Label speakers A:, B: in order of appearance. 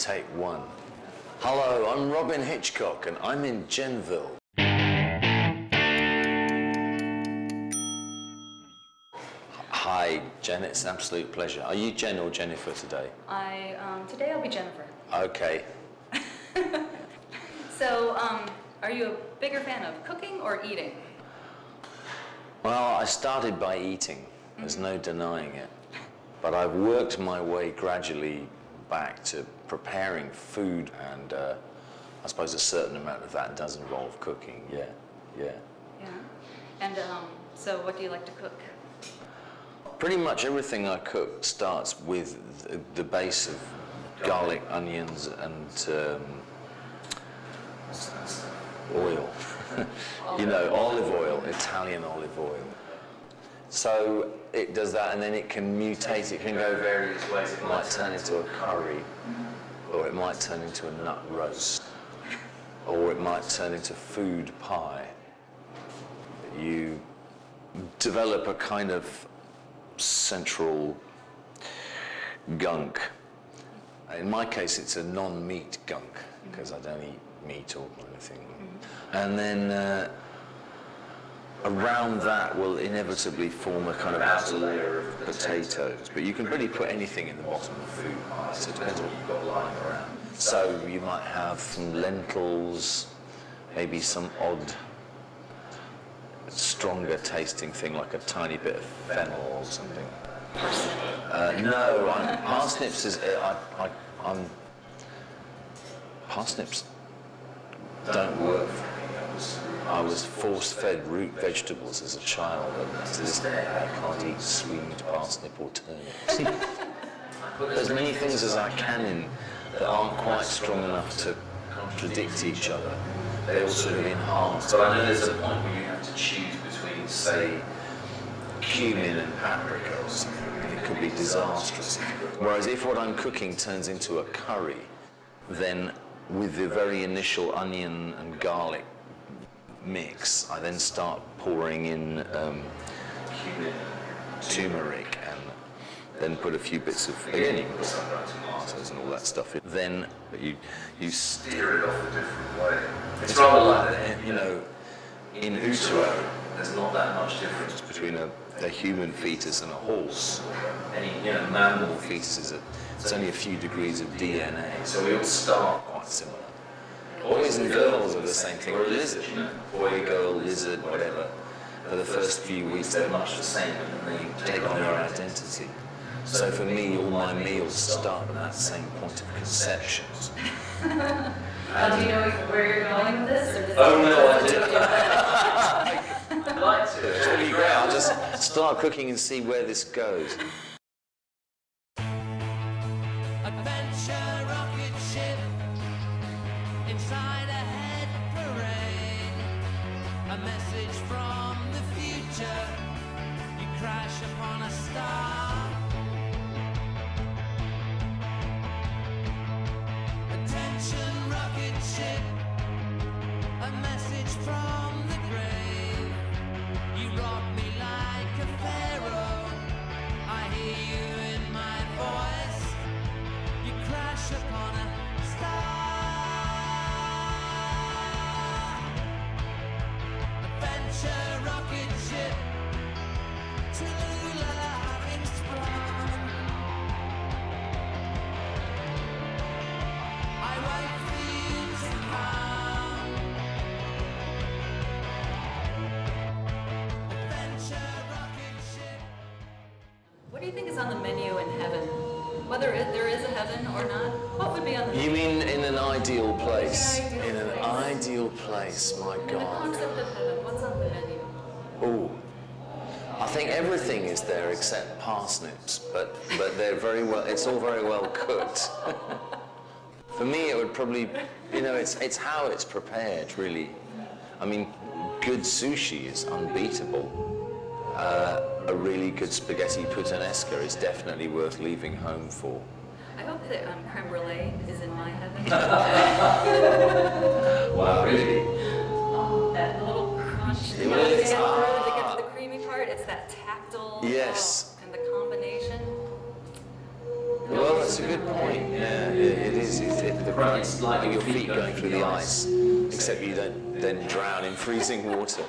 A: Take one. Hello, I'm Robyn Hitchcock and I'm in Genville. Hi, Jen, it's an absolute pleasure. Are you Jen or Jennifer today?
B: Today I'll be Jennifer.
A: Okay.
B: So, are you a bigger fan of cooking or eating?
A: Well, I started by eating. There's no denying it. But I've worked my way gradually back to preparing food, and I suppose a certain amount of that does involve cooking, yeah.
B: Yeah. And so what do you like to cook?
A: Pretty much everything I cook starts with the base of garlic, onions, and oil. You know, olive oil, Italian olive oil. So it does that, and then it can mutate. It can go various ways. It might turn into a curry, or it might turn into a nut roast, or it might turn into food pie. You develop a kind of central gunk. In my case, it's a non-meat gunk, because I don't eat meat or anything. And then around that will inevitably form a kind of outer layer of potatoes. But you can really put anything in the bottom of food pie, so it depends what you've got lying around. So you might have some lentils, maybe some odd, stronger tasting thing like a tiny bit of fennel or something. No, parsnips is, parsnips don't work for me. I was force-fed root vegetables as a child, and to this day I can't eat sweet parsnip or turnip. There's many things as I can in that aren't quite strong enough to contradict each other. They all sort of enhance. But I know there's a point where you have to choose between, say, cumin and paprika or something, and it could be disastrous. Whereas if what I'm cooking turns into a curry, then with the very initial onion and garlic mix, I then start pouring in cumin, turmeric, and then put a few bits of, again you can put some tomatoes and all that stuff in. Then you steer it off a different way. It's rather like, you know, in utero, there's not that much difference between a human fetus and a horse. Any, you know, mammal fetuses, it's only a few degrees of DNA, so we all start quite similar. Boys and girls are the same thing, or a lizard, you know, boy, girl, lizard, whatever. For the first few weeks they're much the same, and then they take on their identity. So for me, all my meals start at that same point of conception.
B: Do you know where you're going with this? Or
A: Oh no, I don't. I'd like to. It's really great. I'll just start cooking and see where this goes.
C: Adventure rocket ship inside a head parade. A message from the future. You crash upon a star. Attention rocket ship. A message from the grave. You rock me like a pharaoh. I hear you in my voice. You crash upon a star. Adventure rocket ship to having sprung. I wait for you to come. Adventure rocket ship.
B: What do you think is on the menu in heaven? Whether there is a heaven or not, what would be on the menu?
A: You mean in an ideal place? In an ideal place, my
B: The
A: God.
B: concept of heaven, what's on the menu?
A: Oh, I think everything is there except parsnips, but they're very well. It's all very well cooked. For me, it would probably, you know, it's how it's prepared, really. I mean, good sushi is unbeatable. A really good spaghetti puttanesca is definitely worth leaving home for.
B: I hope that creme brulee is in my heaven.
A: Wow, really?
B: That little crunch that
A: It
B: you
A: is.
B: get through to get to the creamy part, it's that tactile.
A: Yes.
B: And the combination.
A: Well, that's a good point. Yeah, it is.
D: It's like
A: your feet going through the ice, except you don't then drown in freezing water.